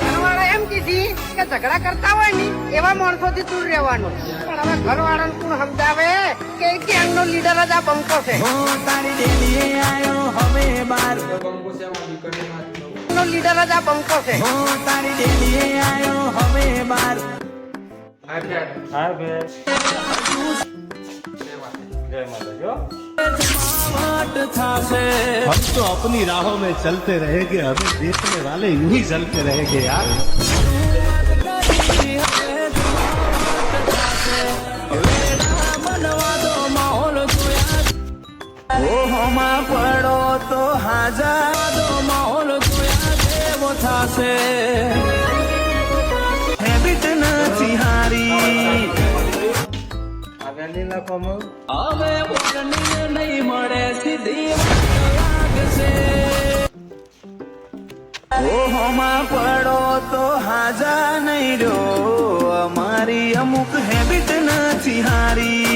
ઘરવાળા એમ કીધી કે ઝઘડા કરતા હોય ને એવા માણસોથી દૂર રહેવાનું, પણ હવે ઘરવાળાને કોણ સમજાવે કે ગેંગ નો લીડર જ આ બંકો છે. નો લીડર જ આ બંકો છે. हम तो अपनी राहों में चलते रहेंगे, हमें देखने वाले यूं ही चलते रहेंगे यार. ઓહોમાં પડો તો હાજા દો માહોલ જોયા જેવો થાશે. હેબિટ નથી હારી હવે વોર્નિંગ નહીં મળે સીધી લાગશે. ઓહોમાં પડો તો હાજા નહીં રહ્યો, અમારી અમુક હેબિટ નથી હારી.